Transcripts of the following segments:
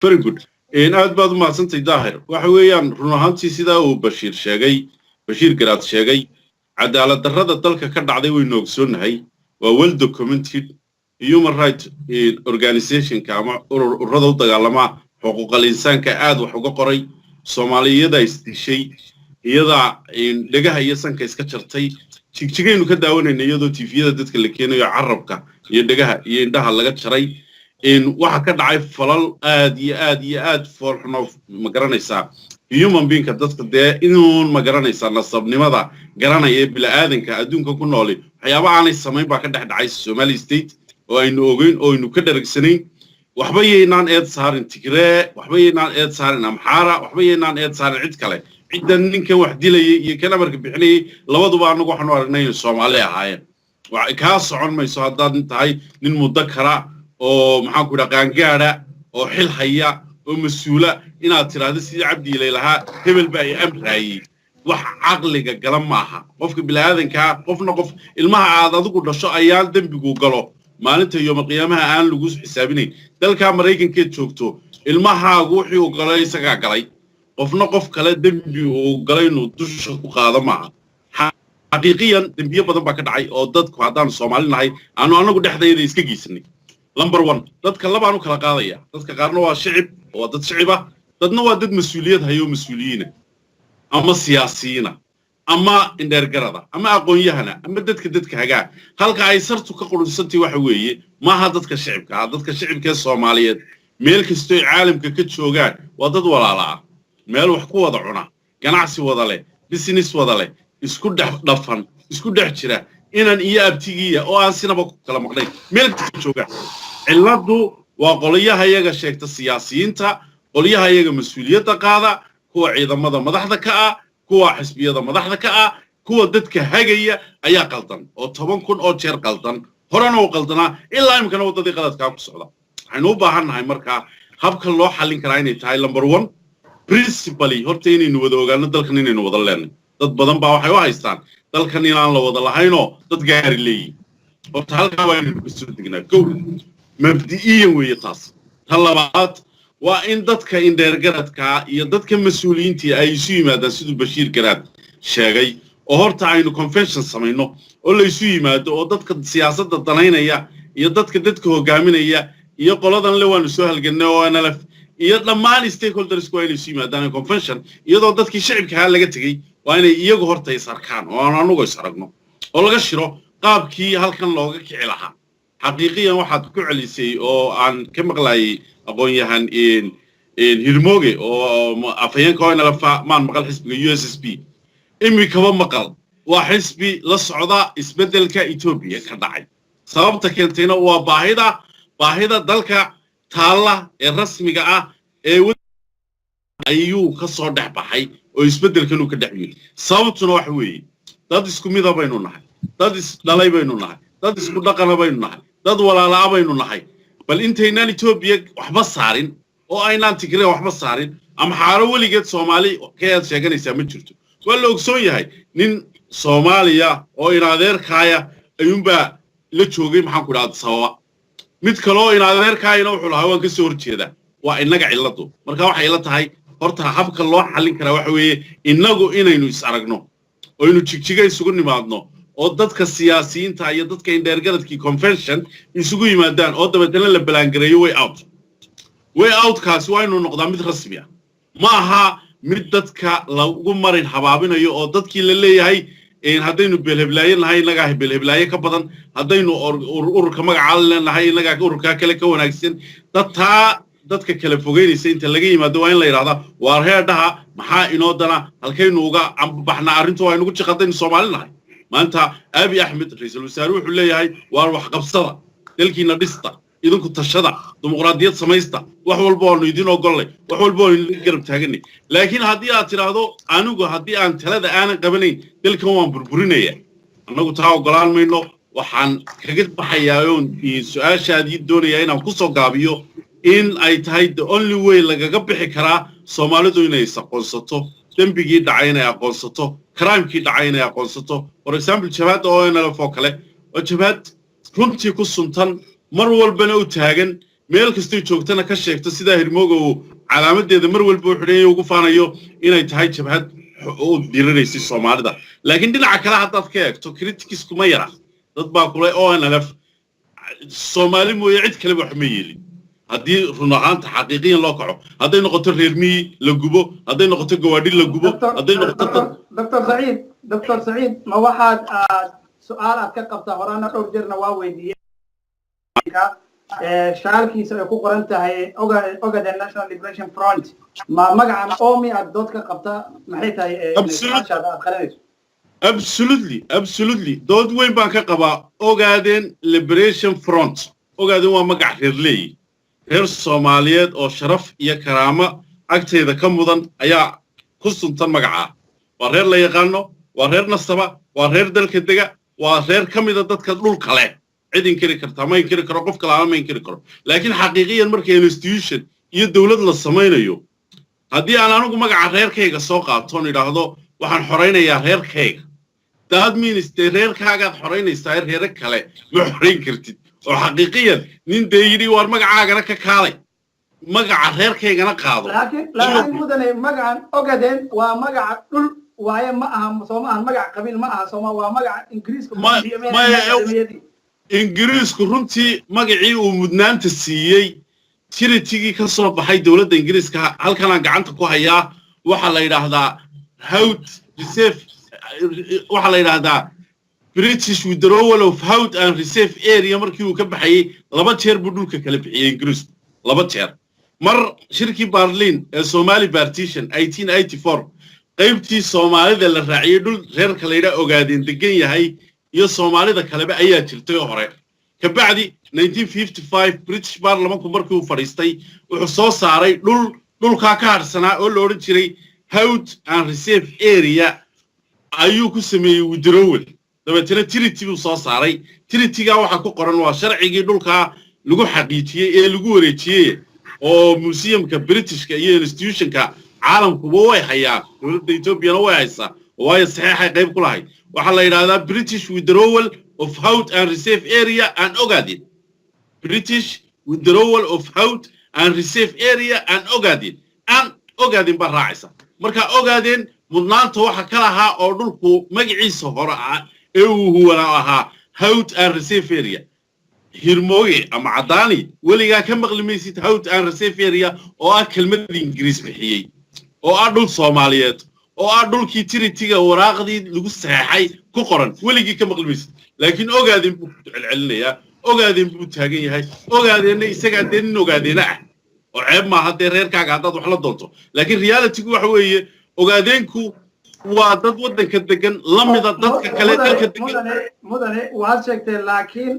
very good aad baad u mahadsantay daahir waxa weeyaan run ahaantii sidaa uu Bashiir Garaad sheegay cadaalad darrada dalka ka dhacday way noogsoonnahay waa well documented human rights organization ama ururada u dagaalama xuquuqul insaanka aad wax uga qoray Soomaaliyada isdishay iyada dhagaha iyo sanka iska jartay jigaynu ka daawanayna iyadoo TV-yada dadka la keenayo carabka iyo dhagaha iyo indhaha laga jaray waxa ka dhacay falal aad foolxuno ma garanaysaa human being dadka inuu ma garanaysaa nasabnimada garanaya bilaadanka adduunka ku nool waxyaabo aanay sameyn baa ka dhacay Somali state oo aynu ogeyn oo aynu ka daragsanayn waxba yeynaan eed saarin Tigray waxba yeynaan eed saarin Amhara waxba yeynaan eed saarin cid kale ciidan ninkan wax dilayay iyo kana marka bixinay labaduba anagu waxaanu aragnay Soomaali ahaayeen waxa ka socon mayso haddaad tahay nin mudakara oo maxaan ku dhaqaan gaara oo xil haya oo mas'uula inaad tiraahdo sidii Cabdi Ilaylaha hebel baa ay amraayay wax aqliga gala maaha qofka bilaadanka qofna qof ilmaha aad adigu dhasho ayaan dambigu galo maalinta yoom qiyaamaha aan lagu xisaabinayn dalka Mareykanka joogto ilmahaagu wixii uu galay isaga galay qofna qof kale dambi uu galay inuu dusha ku qaado maaha xaqiiqiyan dambiyo badan baa ka dhacay oo dadku haddaan Soomaali nahay aanu anagu dhexdeeda iska giisnay number 1 dadka labaanu kala qaadaya dadka qaarna waa shicib oo dad shiciba dadna waa dad mas'uuliyad hayo mas'uuliyiina ama siyaasiyiina ama indeergarada ama aqoon-yahana ama dadka hagaa halka ay sartu ka qurunsantii waxa weeye maaha dadka shicibka Soomaaliyeed meel kastoo caalamka ka joogaan waa dad walaala ah meel wax ku wada cuna ganacsi wada leh business wada leh isku dhafan isku dhex jira inaan iyo abtigiya oo aan sinaba ku kala maqnay meel kasta joogaan ciladu waa qoliyaha iyaga sheegta siyaasiyiinta qoliyaha iyaga mas'uuliyadda qaada kuwa ciidamada madaxda ka ah kuwa xisbiyada madaxda ka ah kuwa dadka hagaya ayaa qaldan oo 10,000 oo jeer qaldan horena oo qaldana ilaa imkana wadadii qaladka ku socda waxaynu u baahannahay markaa habka loo xallin karaa inay tahay number 1 principally horta inaynu wada ogaano dalkan inaynu wada leenahay dad badan baa waxay u haystaan dalkan inaan la wada lahayno dad gaari leeyihiin horta halkaa waa inaynu kasoo degnaa kow mabdi'iyan weeye taas ta labaad waa in dadka indeergaradka iyo dadka mas'uuliyiinta ay isu yimaadaan siduu Bashiir Garaad sheegay oo horta aynu convention samayno oo la isu yimaado oo dadka siyaasadda danaynaya iyo dadka hogaaminaya iyo qoladan le waanu soo halganay oo NLF iyo dhammaan stakeholders waa inay isu yimaadaan convention iyadoo dadkii shacabka laga tagay waa inay iyagu horta isarkaan oo aan anugu isaragno oo laga shiro qaabkii halkan looga kici lahaa xaqiiqiyan waxaad ku celisay oo aan ka maqlaayay aqoon-yahan hirmooge oo afayeenka oo NLF maan maqal xisbiga USSP imikaba maqal waa xisbi la socda isbedelka Ethiopia ka dhacay sababta keentayna waa baahida dalka taala ee rasmiga ah ee ayuu ka soo dhaxbaxay oo isbedelkan uu ka dhaxyay sababtuna wax weeye dad isku mid ah baynu nahay dad is dhalay baynu nahay dad isku dhaqan baynu nahay dad walaala baynu nahay bal intaynaan Ethiopia waxba saarin oo aynaan Tigray waxba saarin ama xaaro waligeed Soomaali ka sheeganaysa ma jirto waa la ogsoon yahay nin Soomaaliya oo in adeerkaaya ayuunba la joogay maxaan ku dhaad sababa mid kale oo in adeerkaayna wuxuu lahaa waan ka soo horjeeda waa inaga ciladu marka waxay la tahay horta habka loo xallin karaa waxa weeye inagu inaynu is aragno oo inuu jigjiga isugu nimaadno oo dadka siyaasiyiinta iyo dadka indeergaradkii convention isugu yimaadaan oo dabeetana la balaangareeyo way out kaasi waa inuu noqdaa mid rasmi ah ma aha mid dadka lagu marin habaabinayo oo dadkii la leeyahay haddaynu beelheblaaye nahay inaga beelheblaaye ka badan haddaynu ururka magaca leenahay inaga ururka kale ka wanaagsan dadka kala fogeynaysa inta laga yimaado waa in la yiraahdo waa reedaha maxaa inoo dana halkaynu uga baxna arintu waa inagu jiqadaynu Soomaali nahay maanta Abiy Ahmed ra'iisul wasaare wuxuu leeyahay waa wax qabsada dalkiina dhista idinku tashada dimuqraadiyad samaysta wax walba oo idin ogolay wax walba oo garab taaganay laakiin haddii aad tiraahdo anigu haddii aan talada aanan qabanayn dalkan waan burburinaya anagu taa ogolaan mayno waxaan kaga baxayaa oo su'aashaadii doonaya inaan ku soo gaabiyo in ay tahay the only way lagaga bixi karaa Soomaalidu inay aqoonsato dambigii dhacay inay aqoonsato crime-kii dhacay inay aqoonsato for example jabhadda oo NLF oo kale oo jabhad runtii ku suntan mar walbana u taagan meel kastoo joogtana ka sheegto sida Hirmooga uu calaamadeeda mar walba u xidhay ugu faanayo inay tahay jabhad oo diriraysa Soomaalida laakiin dhinaca kale haddaad ka eegto critics kuma yara dad baa kule ONLF Soomaali mooye cid kale wax ma yeelin haddii run ahaanta xaqiiqiyan loo kaco hadday noqoto reer miyi la gubo hadday noqoto gawaadhi la gubo hadday noqoto Dr. Saeed ma waxaad su'aal aad ka qabtaa horana dhowr jeerna waa weydiiyay shaalkiisa ay ku qoran tahay Ogaden National Liberation Front ma magacan OMI aad dood ka qabtaa maxay tahay aad qaranayso absolutely dood weyn baan ka qabaa Ogaden Liberation Front Ogaden waa magac reer leeyahay reer Soomaaliyeed oo sharaf iyo karaamo agteeda ka mudan ayaa ku suntan magaca waa reer la yaqaano waa reer nasaba waa reer dalka dega waa reer kamida dadka dhulka leh cid inkiri karta ma inkiri karo qof kale ma inkiri karo laakiin xaqiiqiyan markay institution iyo dawlad la sameeyo haddii aan anigu magaca reerkayga soo qaato idhaahdo waxaan xoreynayaa reerkayga that means reerkaaga xoreynaysaa reer kale ma xoreyn kartid oo xaqiiqiyan nin deeyiri war magacaagana ka kaalay magaca reerkaygana qaado laakiin mudane magacan Ogaden waa magaca dhul waaye ma aha Soomaaliya magac qabiil ma aha Soomaaliya waa magaca Ingiriisku runtii magacii uu mudnaanta siiyay tiritigii ka soo baxay dawladda Ingiriiska halkan aan gacanta ku hayaa waxa la yiraahdaa Howth Reserve waxa la yiraahdaa British Withdrawal of Howth and Reserve Area markii uu ka baxay laba jeer buu dhulka kala bixiyay Ingiriisku laba jeer mar shirkii Berlin ee Somali Partition 1884 qaybtii Soomaalida la raaciyay dhul reerka la yiraahdo Ogaden degan yahay iyo Soomaalida kaleba ayaa jirtay hore ka bacdi 1955 British Parliament markii uu fadhiistay wuxuu soo saaray dhulka ka harsanaa oo la oran jiray Howth and Reserve Area ayuu ku sameeyay withdrawal dabeetana treaty uu soo saaray treaty-ga waxa ku qoran waa sharcigii dhulka lagu xaqiijiyay ee lagu wareejiyay oo museumka Britishka iyo institutionka caalamku way hayaan dawladda Ethiopia way haysaa way saxiixay qayb ku lahayd waxa la yiraahdaa British Withdrawal of Howth and Reserve Area and Ogaden British Withdrawal of Howth and Reserve Area and Ogaden ba raacaysa marka Ogaden mudnaanta waxa kala ahaa oo dhulku magaciisa hore ah ee uu huwana ahaa Howth and Reserve Area Hirmooge ama Cadaani weligaa ka maqlimaysid Howth and Reserve Area oo ah kelmad Ingiriis bixiyay oo ah dhul Soomaaliyeed oo ah dhulkii tiritiga waraaqdii lagu saxay ku qoran weligii ka maqlimaysid laakiin Ogaden buu celcelinayaa Ogaden buu taagan yahay Ogaden isaga deerin Ogaden ah oo ceeb ma hadee reerkaaga hadad wax la doonto laakiin reality-gu waxa weeye Ogadenku waa dad wadanka degan lamida dadka kale dalka degan mudane waad sheegtay laakiin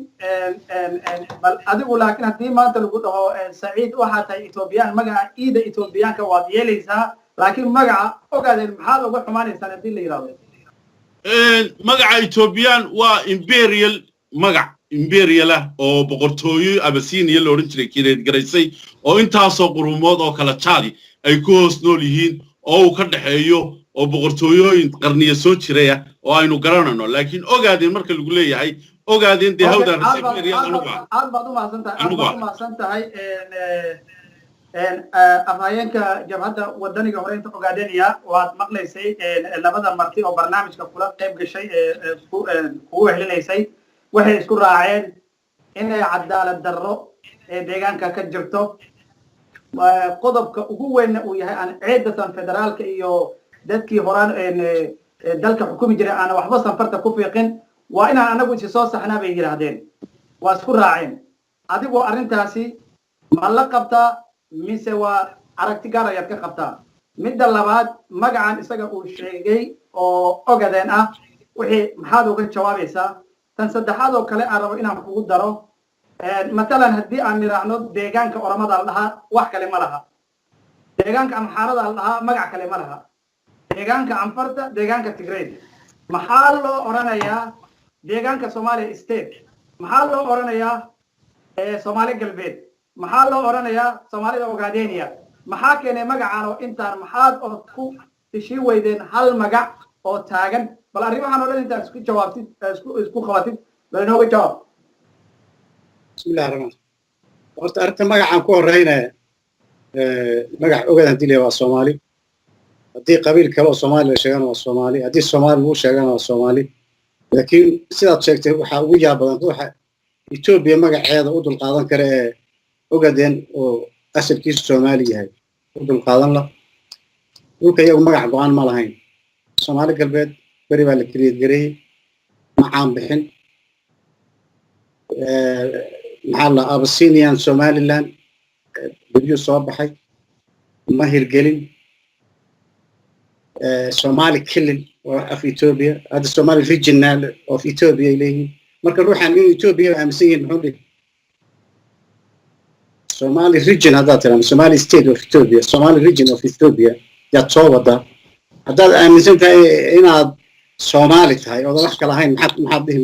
bal adigu laakiin hadii maanta lagu dhaho Saeed waxa tahay Ethiopian magaca ida Ethiopianka waad yeelaysaa laakiin magaca Ogaden maxaa lagu xumaanaysaa hadii la yiraahdo magaca Ethiopian waa imperial oo boqortooyo Abyssinia la oran jiray kireed garaysay oo intaasoo quruumood oo kala jaali ay ku hoos nool yihiin oo ka dhaxeeyo oo boqortooyooyin qarniyo soo jiray oo aynu garanayno laakiin Ogaden marka lagu leeyahay Ogaden de Howth and Reserve Area aad baad u mahadsantahay afhayeenka jabhadda wadaniga horeynta Ogadenia waad maqlaysay labada marti oo barnaamijka kula qayb gashay kugu helinaysay waxay isku raaceen inay cadaalad darro deegaanka ka jirto qodobka ugu weyn uu yahay aan ciidadan federaalka iyo dadkii horaan dalka xukumi jiray aan waxba sanfarta ku fiiqin waa inaan anagu si soo saxnaa bay yiraahdeen waa isku raaceen adigu arintaasi ma la qabtaa mise waa aragti gaar ah ka qabtaa midda labaad magacan isaga uu sheegay oo Ogaden ah wixii maxaad uga jawaabaysaa tan saddexaad oo kale aan rabo inaan kugu daro مثلا هدي أن نرانو ديجان كأورمد الله واحد كلمة لها ديجان كأمحارة الله مجا كلمة لها ديجان كأمفرت ديجان كتجريد محله أورانا يا ديجان كسومالي استيت محله أورانا يا سومالي قلبيت محله أورانا يا سومالي أوغادينيا محاكيني مجا عنو إنتر محاد أو تكو تشي ويدين هل مجا أو تاجن بل أريبا هنقول إنت اسكو جوابتي اسكو خواتي لأنه جواب بسم الله الرحمن الرحيم horta arrinta magacaan ku horeyna magac ogaad haddii la waa Soomaali haddii qabiil kale oo Soomaali la sheegana waa Soomaali haddii Soomaali lagu sheegana waa Soomaali laakiin sidaad sheegtay waxa ugu yaab badan ruuxa Ethiopia magaceeda u dul qaadan kara ee ogaadeen oo asalkiisu Soomaali yahay u dul qaadan la dhulka iyagu magac go'aan ma lahayn Soomaali galbeed bari baa la create gareeyay macaan bixin maxaa la Abyssinian Somaliland bidyo soo baxay ma hirgelin Somali killing of Ethiopia hada Somali regional of Ethiopia ilayhi marka ruuxan in Ethiopia aaminsan yihiin muxuu dhigay Somali region hada tiran Somali state of Ethiopia Somali region of Ethiopia ya soo wada hadaad aaminsan tahay inaad Somali tahay oo wax kala ahayn maxaad dhihi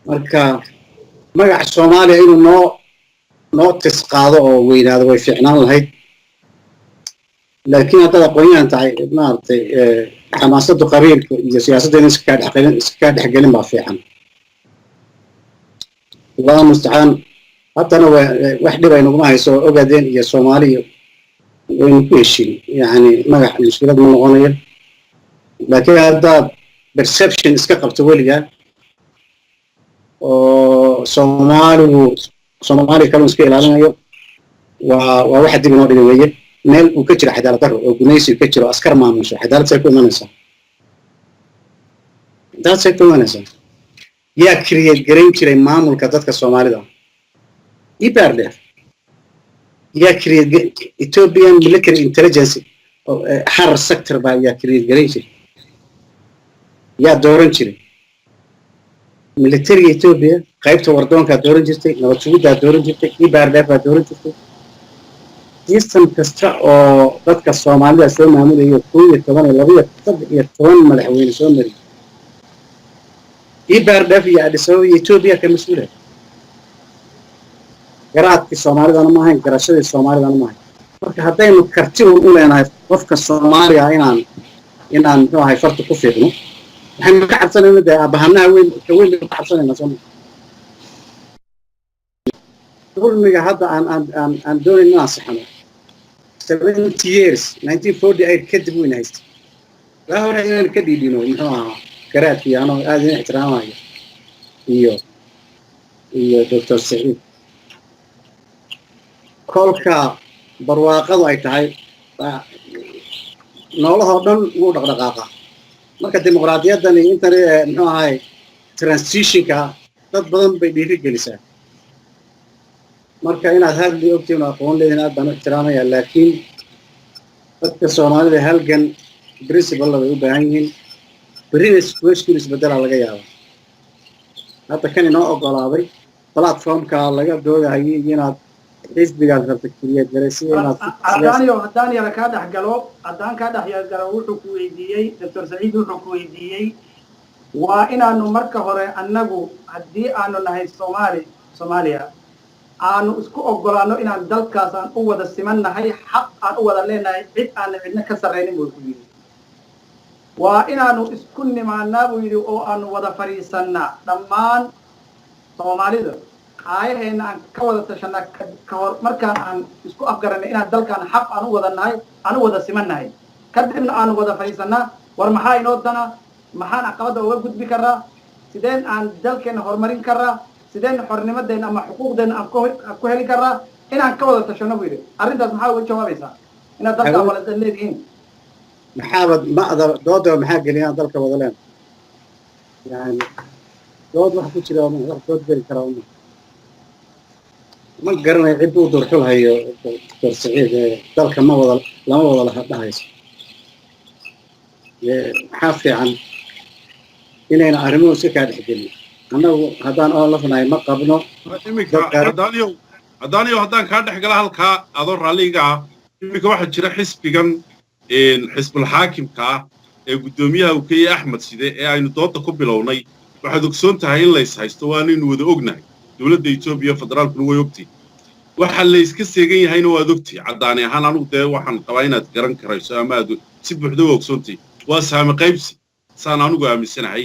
marka magac Soomaaliya inuu noo tisqaado oo weynaado way fiicnaan lahayd laakiin hadda aqoonyahan tahay maartay xamaasada qabiilka iyo siyaasadda iska dhexgelin baa fiican Allah musta'an haddana wax dhib ay naguma hayso ogaadeen iyo Soomaaliya way ku heshiin yani magac mushkilad ma noqonayo laakiin hadda perception iska qabto waliga oo Soomaali kale iska ilaalinayo waa waxa dib noo dhigay weeye meel uu ka jiro cadaalad darro oo gunaysi ka jiro askar maamusho cadaalad say ku imanaysaa yaa create gareyn jiray maamulka dadka Soomaalida IPRDF yaa create Ethiopian military intelligence har sector baa yaa create gareyn jiray yaa dooran jiray military Ethiopia qaybta wardoonka dooran jirtay nabad sugidda dooran jirtay IPRDF baa dooran jirtay system kasta oo dadka Soomaalida soo maamulayo 12 madaxweyne soo maray IPRDF iyo Addis Ababa Ethiopia ka mas'uul ah garaadka Soomaalida ma ahayn garashada Soomaalida ma ahayn marka haddaynu karti u leenahay qofka Soomaaliya inaan noohay farta ku fiicno waxaan ka cabsanaynaa abahanaha weyn ka cabsanaynaa Soomaaliya dulmiga hadda aan doonayn inaan saxno 70 years 1948 kadib weyn haystay la hore inaan ka dhiidino muxuu ahaa garaadkii anoo aad in ixtiraamayo iyo Dr. Said kolka barwaaqadu ay tahay noolaha dhan uu dhaqdhaqaaqa marka dimuqraadiyaddan iyo intan muxuu ahaa transitionka dad badan bay dhiiri gelisaa marka inaad hadli ogtiin aqoon leedahay aad baan ixtiraamaya laakiin dadka Soomaalida halgan principle way u baahan yihiin berina situation isbedela laga yaabo hadda kan inoo ogolaaday platformka laga doodayay inaad xisbigaas rabtay garaysi inaad haddaan yara ka dhaxgalo wuxuu ku weydiiyey Dr. Said wuxuu ku weydiiyey waa inaanu marka hore annagu haddii aanu nahay Soomaaliya aanu isku ogolaano inaan dalkaas aan u wada simannahay xaq aan u wada leenahay cid aan cidna ka sarreynin buu ku yiri waa inaanu isku nimaanaa buu yiri oo aanu wada fariisanaa dhammaan Soomaalida ayahayna aan ka wada tashanaa ka hor markaan aan isku afgaranay inaan dalkaan xaq aan u wada nahay aan u wada simannahay kadibna aanu wada fariisanaa war maxaa inoo dana maxaan caqabada uga gudbi karaa sideen aan dalkeena horumarin karaa sideen xornimadeena ama xuquuqdeena aan ku heli karaa inaan ka wada tashano buu yiri arrintaas maxaa uga jawaabaysaa inaad dalka wada leedihiin maxaabad maada dooda maxaa geliyaan dalka wada leen yani dood wax ku jira oo wax dood geli kara ma garanay cid uu durxul hayo Dr. Said dalka lama wada la hadhayso maxaa fiican inayna arrimuhu si ka dhexgelin annagu haddaan oo lafnahay ma qabno imika haddaan kaa dhex gala halkaa adoo raalliga ah imika waxaa jira xisbigan xisbul xaakimka ah ee guddoomiyaha uu ka yahay Axmed Side ee aynu dooda ku bilownay waxaad ogsoon tahay in la is haysto waanaynu wada ognahay dowladda Itoobiya federaalkuna way ogtay waxa la iska seegan yahayna waad ogtay caddaani ahaan anigu dee waxaan qabaa inaad garan karayso ama aad si buuxda u ogsoontay waa saami qaybsi saan anigu aaminsanahay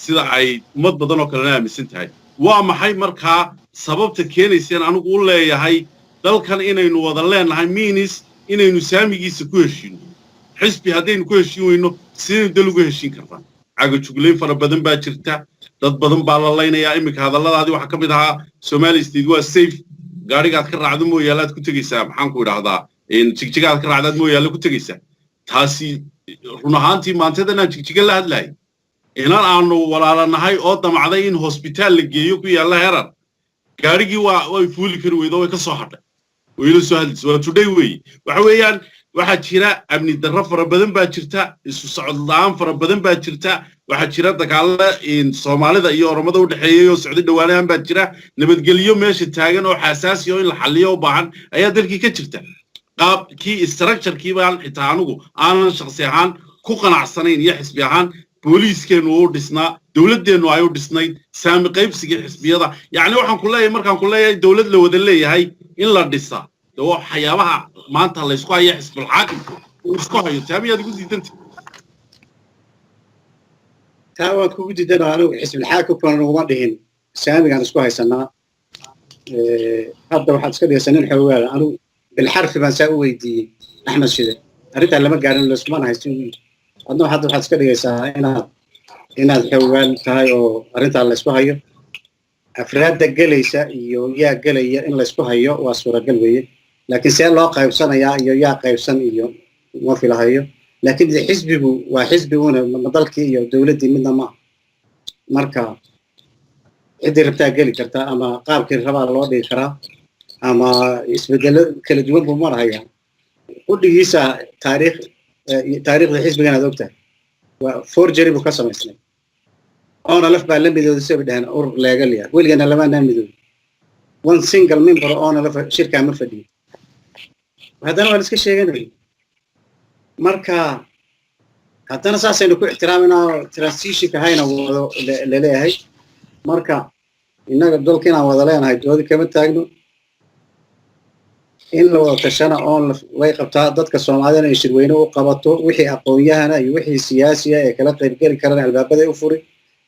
sida ay ummad badan oo kalena aaminsan tahay waa maxay markaa sababta keenayseen anigu u leeyahay dalkan inaynu wada leenahay miinis inaynu saamigiisa ku heshiino xisbi haddaynu ku heshiin weyno sidaynu dal ugu heshiin karnaa cagajuglayn fara badan baa jirta dad badan baa la laynayaa iminka hadalladaadii waxaa ka mid ahaa Somali State waa safe gaarigaad ka raacdo mooyaalaad ku tegaysaa maxaan ku idhaahdaa jigjigaad ka raacdaad mooyaala ku tegaysaa taasi run ahaantii maantadan aan jigjiga la hadlahay inaan aanu walaalanahay oo damacday in hospitaal la geeyo ku yaalla herar gaarigii way fuuli kari weydo way ka soo hadhay wayla soo hadlaysa waa today weeye waxa weeyaan waxaa jira amni darro fara badan baa jirta isu socod la'aan fara badan baa jirta waxaa jira dagaalla Soomaalida iyo Oromada u dhaxeeyay oo socdo dhawaanahan baa jira nabadgelyo meesha taagan oo xasaasi oo in la xalliyo u baahan ayaa dalkii ka jirta qaabkii structure-kii baan xitaa anigu aanan shakhsi ahaan ku qanacsanayn iyo xisbi ahaan booliiskeenu u dhisnaa dawladdeenu ay u dhisnayd saami qaybsiga xisbiyada yacni waxaan ku leeyahay markaan ku leeyahay dawlad la wada leeyahay in la dhisaa waxyaabaha maanta la isku hayo xisbul xaakimka uu isku hayo taamiyaad ugu diidantay taa waan kugu diidan anigu xisbul xaakimkuna uguma dhihin saamigaan isku haysanaa hadda waxaad iska dhigaysaa nin xoogaada anigu bilxarfi baan saa u weydiiyey axmed shide arrintaa lama gaarin layskumana haysin adna waxaad iska dhigaysaa inaad xoogaan tahay oo arrintaa la isku hayo afraadda gelaysa iyo yaa gelaya in la isku hayo waa suuragal weeye laakiin see loo qaybsanayaa iyo yaa qaybsan iyo ma filahayo laakiin xisbigu waa xisbiguna dalkii iyo dawladdii midna ma marka ciddii rabtaa geli kartaa ama qaabkii rabaa loo dhigi karaa ama isbeddelo kala duwan buu marahayaa qudhigiisa taariikhda xisbigan aad ogtahay waa forgery buu ka samaysnay oona laf baa la midooday soo dhahan urur leegal yahay weligana lamaanaa midooday one single member oona laf shirkaa ma fadhiyo haddana waa la iska sheeganaya marka haddana saasaynu ku ixtiraaminaa transitionka hayna wado laleeyahay marka innaga dalka inaan wada leenahay doodi kama taagno in la wada tashana oon way qabtaa dadka Soomaalida ay shirweyne u qabato wixii aqoon-yahana iyo wixii siyaasiga ee kala qaybgali karaan albaabada u furi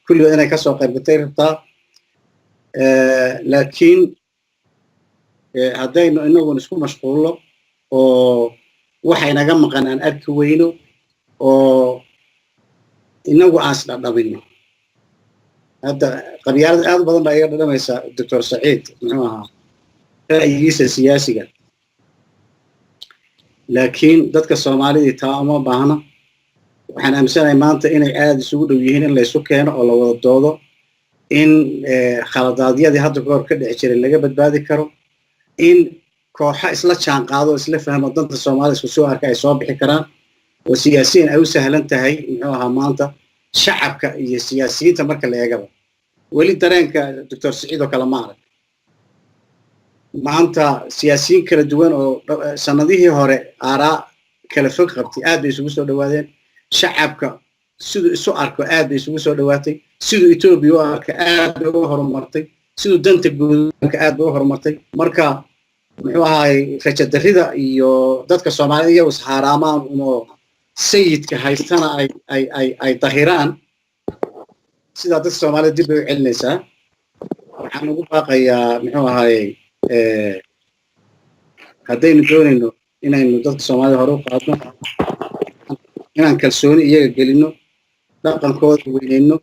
kulli inay ka soo qaybgatay rabtaa laakiin haddaynu inagu isku mashquulo oo waxa inaga maqan aan arki weyno oo inagu aas dhadhamino hadda qabyaalad aad badan baa iga dhadhamaysa Dr. Saciid muxuu ahaa ra'yigiisa siyaasiga laakiin dadka Soomaalida taa uma baahna waxaan aaminsanahay maanta inay aad isugu dhow yihiin in la isu keeno oo la wada doodo in khaladaadyadii hadda hor ka dhici jiray laga badbaadi karo in kooxa isla jaan qaado isla fahmo danta Soomaalida isku soo arka ay soo bixi karaan oo siyaasiyiin ay u sahlan tahay muxuu ahaa maanta shacabka iyo siyaasiyiinta marka la eegaba weli dareenka Dr. Saciid oo kala ma arag maanta siyaasiyiin kala duwan oo sanadihii hore aaraa kala fog qabtay aad bay isugu soo dhawaadeen shacabka sidoo isu arko aad bay isugu soo dhawaatay sidoo Itoobiya u arka aad bay u horumartay sidoo danta guud aad bay u horumartay marka muxuu ahaay rajo darrida iyo dadka Soomaalida iyagu saaraamaan oo sayidka haystana ay tahiraan sida dadka Soomaalida dib u celinaysaa waxaan ugu baaqayaa muxuu ahaay haddaynu doonayno inaynu dadka Soomaalida hore u qaadno inaan kalsooni iyaga gelino dhaqankooda weynayno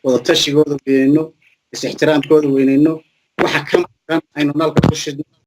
wada tashigooda weynayno is ixtiraamkooda weynayno waxa ka maqan aynu nalka ku shidno